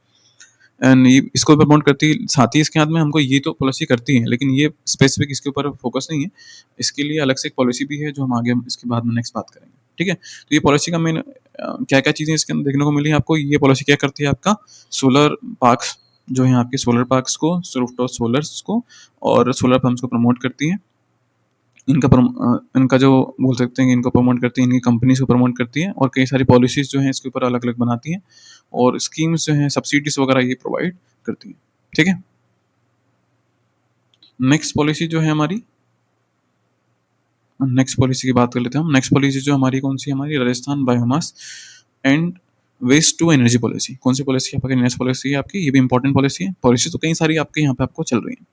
and ये इसको प्रमोट करती है। साथ ही इसके हाथ में हमको ये तो पॉलिसी करती है, लेकिन ये स्पेसिफिक इसके ऊपर फोकस नहीं है, इसके लिए अलग से एक पॉलिसी भी है जो हम आगे इसके बाद में नेक्स्ट बात करेंगे। ठीक है, तो ये पॉलिसी का मेन क्या क्या चीज़ें इसके अंदर देखने को मिली आपको। ये पॉलिसी क्या करती है आपका सोलर पार्क्स जो है आपके सोलर पार्क्स को, रूफटॉप सोलर्स को और सोलर पंप्स को प्रमोट करती है। इनका जो बोल सकते हैं कि इनको प्रमोट करती है, इनकी कंपनीज को प्रमोट करती है और कई सारी पॉलिसीज जो हैं इसके ऊपर अलग अलग बनाती हैं और स्कीम्स जो हैं सब्सिडीज वगैरह ये प्रोवाइड करती है। ठीक है, नेक्स्ट पॉलिसी जो है हमारी, नेक्स्ट पॉलिसी की बात कर लेते हैं हम। नेक्स्ट पॉलिसी जो हमारी कौन सी हमारी Rajasthan biomass and waste to energy policy. कौन सी पॉलिसी आपकी नेक्स्ट पॉलिसी है आपकी, ये भी इंपॉर्टेंट पॉलिसी है। पॉलिसी तो कई सारी आपके यहाँ पे आपको चल रही है,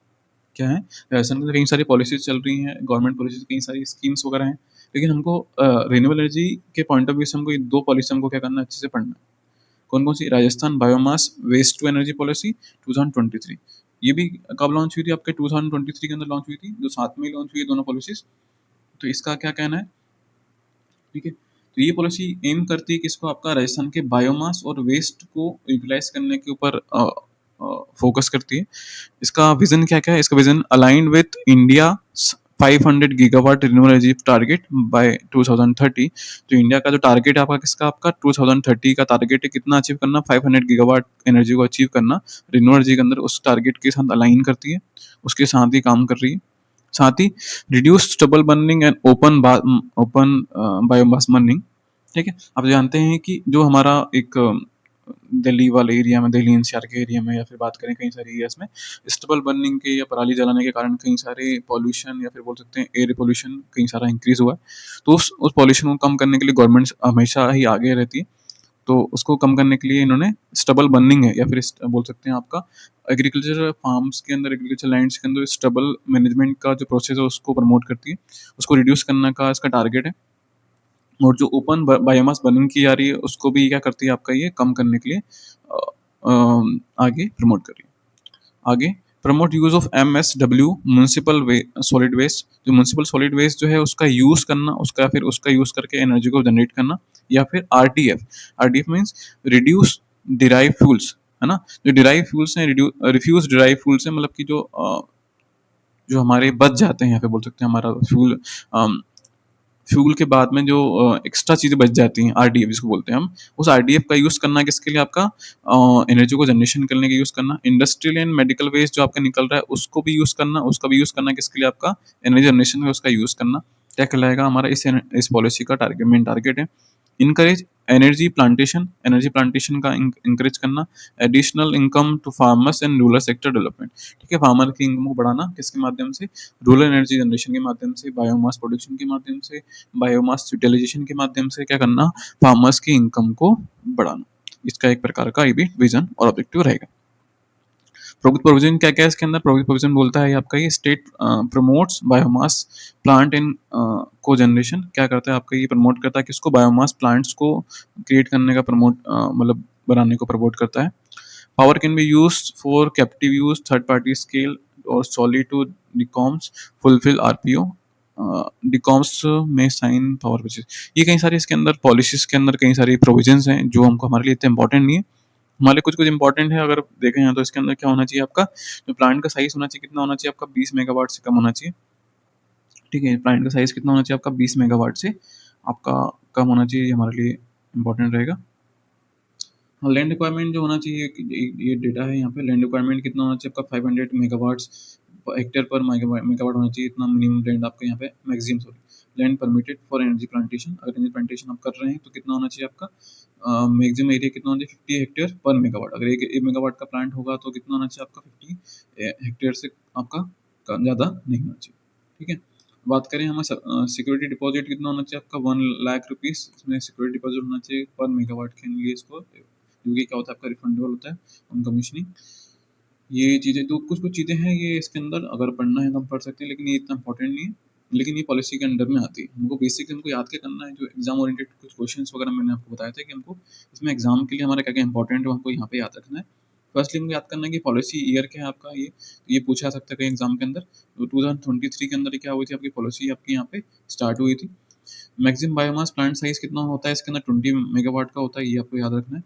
क्या है राजस्थान में कई सारी पॉलिसीज चल रही हैं, गवर्नमेंट पॉलिसीज कई सारी स्कीम्स वगैरह हैं, लेकिन हमको रिन्यूएबल एनर्जी के पॉइंट ऑफ व्यू से हमको ये दो पॉलिसी हमको क्या करना है, अच्छे से पढ़ना है। कौन कौन सी, Rajasthan biomass waste to energy policy 2023, ये भी कब लॉन्च हुई थी आपके 2023 के अंदर लॉन्च हुई थी, जो साथ में लॉन्च हुई है दोनों पॉलिसीज। तो इसका क्या कहना है, ठीक है, तो ये पॉलिसी एम करती है कि इसको आपका राजस्थान के बायोमास और वेस्ट को यूटिलाइज करने के ऊपर फोकस करती है। इसका विजन क्या क्या है, इसका vision aligned with India 500 gigawatt renewable energy target by 2030। तो इंडिया का जो टारगेट है आपका किसका, आपका 2030 का टारगेट है कितना अचीव करना, 500 गीगावाट एनर्जी को अचीव करना रिन्यूएबल एनर्जी के अंदर, उस टारगेट के साथ अलाइन करती है, उसके साथ ही काम कर रही है। साथ ही reduce stubble burning and open biomass burning. ठीक है, आप जानते हैं कि जो हमारा एक दिल्ली वाले एरिया में, दिल्ली एनसीआर के एरिया में या फिर बात करें कई सारे एरियाज में स्टबल बर्निंग के या पराली जलाने के कारण कई सारे पॉल्यूशन या फिर बोल सकते हैं एयर पोल्यूशन कई सारा इंक्रीज हुआ है। तो उस पॉल्यूशन को कम करने के लिए गवर्नमेंट हमेशा ही आगे रहती है, तो उसको कम करने के लिए इन्होंने स्टबल बर्निंग है या फिर बोल सकते हैं आपका एग्रीकल्चर फार्म्स के अंदर, एग्रीकल्चर लैंड्स के अंदर स्टबल मैनेजमेंट का जो प्रोसेस है उसको प्रमोट करती है, उसको रिड्यूस करने का इसका टारगेट है। और जो ओपन बायोमास बर्निंग की जा रही है उसको भी क्या करती है आपका ये कम करने के लिए आगे प्रमोट कर रही है। आगे promote use of MSW municipal solid waste, जो म्यूनसिपल सॉलिड वेस्ट जो है उसका यूज करना, उसका फिर उसका यूज करके एनर्जी को जनरेट करना, या फिर RDF means reduce derive fuels, है ना। जो डिराइव फ्यूल्स हैं, रिफ्यूज डिराइव फ्यूल्स हैं, मतलब कि जो हमारे बच जाते हैं, यहाँ पे बोल सकते हैं हमारा फ्यूल के बाद में जो एक्स्ट्रा चीज़ें बच जाती हैं, RDF जिसको बोलते हैं हम, उस RDF का यूज़ करना किसके लिए, आपका एनर्जी को जनरेशन करने के यूज़ करना। इंडस्ट्रियल एंड मेडिकल वेस्ट जो आपका निकल रहा है उसको भी यूज़ करना, उसका भी यूज़ करना किसके लिए, आपका एनर्जी जनरेशन में उसका यूज़ करना। क्या कहलाएगा हमारा इस पॉलिसी का मेन टारगेट है। इनकरेज एनर्जी प्लांटेशन का इंकरेज करना। Additional income to farmers and rural sector development. ठीक है, फार्मर की इनकम को बढ़ाना किसके माध्यम से, रूरल एनर्जी जनरेशन के माध्यम से, बायोमास प्रोडक्शन के माध्यम से, बायोमास यूटिलाइजेशन के माध्यम से क्या करना, फार्मर्स की इनकम को बढ़ाना। इसका एक प्रकार का ये भी विजन और ऑब्जेक्टिव रहेगा। प्रोविजन क्या क्या है इसके अंदर, प्रोविजन बोलता है आपका ये state promotes biomass plant in को जनरेशन। क्या करता है आपका ये प्रमोट करता है कि इसको बायोमास प्लांट्स को क्रिएट करने का प्रमोट मतलब बनाने को प्रमोट करता है। Power can be used for captive use, third party scale और सॉली टू डिकॉम्स फुलफिल आरपीओ। डिकॉम्स में साइन पावर परचेज, ये कई सारी इसके अंदर पॉलिसीज के अंदर कई सारी प्रोविजंस हैं जो हमको हमारे लिए इतने इंपॉर्टेंट नहीं है। हमारे लिए कुछ कुछ इंपॉर्टेंट है। अगर देखें यहाँ तो इसके अंदर क्या होना चाहिए आपका, जो प्लांट का साइज होना चाहिए कितना होना चाहिए आपका, 20 मेगावाट से कम होना चाहिए। ठीक है, प्लांट का साइज कितना होना चाहिए आपका, 20 मेगावाट से आपका कम होना चाहिए, ये हमारे लिए इंपॉर्टेंट रहेगा। लैंड रिक्वायरमेंट जो होना चाहिए, ये डेटा है यहाँ पे, लैंड रिक्वायरमेंट कितना होना चाहिए आपका, 500 मेगावाट्स हेक्टेयर पर मेगावाट होना चाहिए, इतना मिनिमम लैंड आपका यहाँ पे, maximum sorry land permitted for energy plantation. अगर एनर्जी प्लांटेशन आप कर रहे हैं तो कितना होना चाहिए आपका, मैक्सिमम एरिया कितना होना चाहिए, 50 हेक्टेयर पर मेगावाट। अगर एक मेगावाट का प्लांट होगा तो कितना होना चाहिए आपका, 50 हेक्टेयर से आपका ज़्यादा नहीं होना चाहिए। ठीक है, बात करें हम सिक्योरिटी डिपॉजिट कितना होना चाहिए आपका, 1 लाख रुपीज़ इसमें सिक्योरिटी डिपॉजिट होना चाहिए पर मेगावाट के लिए इसको, क्योंकि क्या होता है आपका रिफंडेबल होता है ऑन कमीशनिंग। ये चीज़ें तो कुछ कुछ चीज़ें हैं ये इसके अंदर, अगर पढ़ना है तो हम पढ़ सकते हैं, लेकिन ये इतना इंपॉर्टेंट नहीं है। लेकिन ये पॉलिसी के अंडर में आती है, हमको बेसिक हमको याद क्या करना है, जो एग्जाम ओरिएंटेड कुछ क्वेश्चंस वगैरह मैंने आपको बताया था कि हमको इसमें एग्जाम के लिए हमारा क्या क्या इंपॉर्टेंट है हमको यहाँ पे याद रखना है। फर्स्टली हमको याद करना है कि पॉलिसी ईयर क्या है आपका, ये पूछा जा सकता है कहीं एग्जाम के अंदर। तो 2023 के अंदर क्या हुई थी आपकी पॉलिसी, आपकी यहाँ पे स्टार्ट हुई थी। मैक्सिमम बायोमास प्लांट साइज कितना होता है इसके अंदर, 20 मेगावाट का होता है, ये आपको याद रखना है।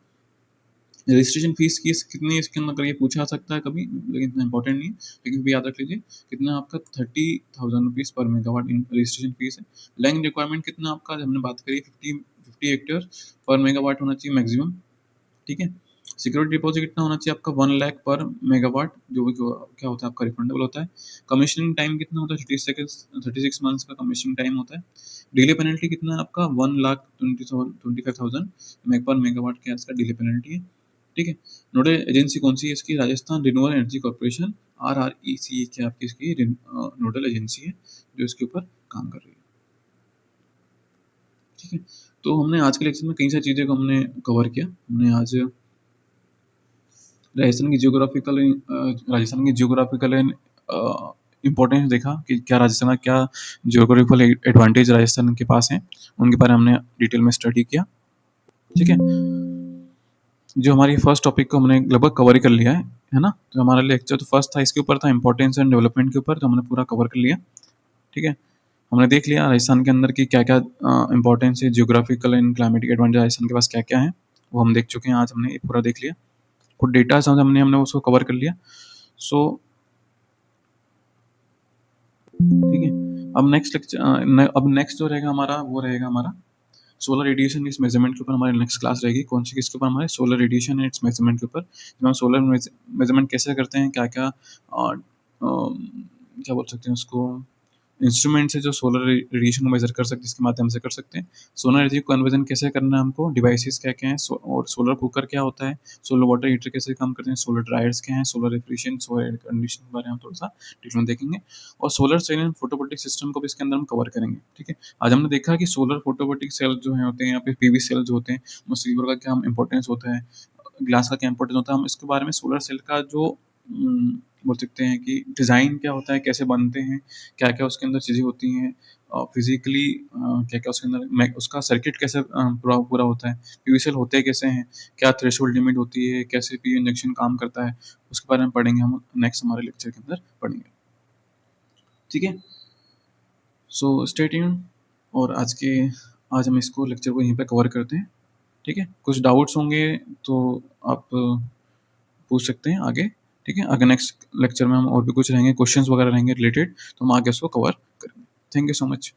रजिस्ट्रेशन फीस की कितनी है इसके अंदर, अगर ये पूछा सकता है कभी, लेकिन इतना इंपॉर्टेंट नहीं है, लेकिन भी याद रख लीजिए कितना आपका, 30,000 रुपीज़ पर मेगावाट इन रजिस्ट्रेशन फीस है। लैंड रिक्वायरमेंट कितना आपका, जब हमने बात करी 50 हेक्टेयर पर मेगावाट होना चाहिए मैक्सिमम। ठीक है, सिक्योरिटी डिपॉजिट कितना होना चाहिए आपका, 1 लाख पर मेगावाट, जो भी क्या होता है आपका रिफंडेबल होता है। कमीशनिंग टाइम कितना होता है, 36 मंथ्स का कमीशनिंग टाइम होता है। डिले पेनल्टी कितना है आपका, 1,25,000 पर मेगावाट के इसका डिले पेनल्टी है। ठीक है, नोडल एजेंसी कौन सी है इसकी, Rajasthan renewable energy corporation, RREC क्या आपकी इसकी नोडल एजेंसी है जो इसके ऊपर काम कर रही है। ठीक है, तो हमने आज के लेक्चर में कई सारी चीज़ें को हमने कवर किया। हमने आज राजस्थान की जियोग्राफिकल इम्पोर्टेंस देखा कि क्या राजस्थान का क्या जियोग्राफिकल एडवांटेज राजस्थान के पास हैं, उनके बारे में हमने डिटेल में स्टडी किया। ठीक है, जो हमारी फर्स्ट टॉपिक को हमने लगभग कवर ही कर लिया है ना। तो हमारा लेक्चर तो फर्स्ट था, इसके ऊपर था इंपॉर्टेंस एंड डेवलपमेंट के ऊपर, तो हमने पूरा कवर कर लिया। ठीक है, हमने देख लिया राजस्थान के अंदर की क्या क्या इंपॉर्टेंस है, geographical and climatic advantage Rajasthan के पास क्या क्या है, वो हम देख चुके हैं। आज हमने ये पूरा देख लिया, कुछ डेटा हमने हमने उसको कवर कर लिया। सो ठीक है, अब नेक्स्ट लेक्चर, अब नेक्स्ट जो रहेगा हमारा, वो रहेगा हमारा सोलर रेडिएशन इस मेजरमेंट के ऊपर। हमारी नेक्स्ट क्लास रहेगी कौन सी, किसके ऊपर, हमारे सोलर रेडिएशन इट्स मेजरमेंट के ऊपर। जब हम सोलर मेजरमेंट कैसे करते हैं, क्या क्या क्या बोल सकते हैं उसको, इंस्ट्रूमेंट से जो सोलर रेडिएशन को मेजर कर सकते हैं, इसके माध्यम से कर सकते हैं। सोलर एनर्जी को कन्वर्जन कैसे करना है हमको, डिवाइसेस क्या क्या हैं, और सोलर कुकर क्या होता है, सोलर वाटर हीटर कैसे काम करते हैं, सोलर ड्रायर्स क्या हैं, solar refrigeration, solar air condition के बारे में हम थोड़ा सा डिटेल में देखेंगे। और solar cell and photovoltaic system को भी इसके अंदर हम कवर करेंगे। ठीक है, आज हमने देखा कि सोलर फोटोवोल्टिक सेल जो है होते हैं, या फिर PV सेल जो होते हैं, वो सिल्वर का क्या इंपॉर्टेंस होता है, ग्लास का क्या इंपॉर्टेंस होता है, हम इसके बारे में सोलर सेल का जो बोल सकते हैं कि डिज़ाइन क्या होता है, कैसे बनते हैं, क्या क्या उसके अंदर चीज़ें होती हैं, फिजिकली क्या क्या उसके अंदर उसका सर्किट कैसे पूरा पूरा होता है, PV सेल होते कैसे हैं, क्या थ्रेशोल्ड लिमिट होती है, कैसे PV इंजेक्शन काम करता है, उसके बारे में पढ़ेंगे हम नेक्स्ट हमारे लेक्चर के अंदर पढ़ेंगे। ठीक है, सो स्टे ट्यून्ड, और आज हम इसको लेक्चर को यहीं पे कवर करते हैं। ठीक है, कुछ डाउट्स होंगे तो आप पूछ सकते हैं आगे। ठीक है, अगर नेक्स्ट लेक्चर में हम और भी कुछ रहेंगे, क्वेश्चंस वगैरह रहेंगे रिलेटेड, तो हम आगे उसको कवर करेंगे। Thank you so much.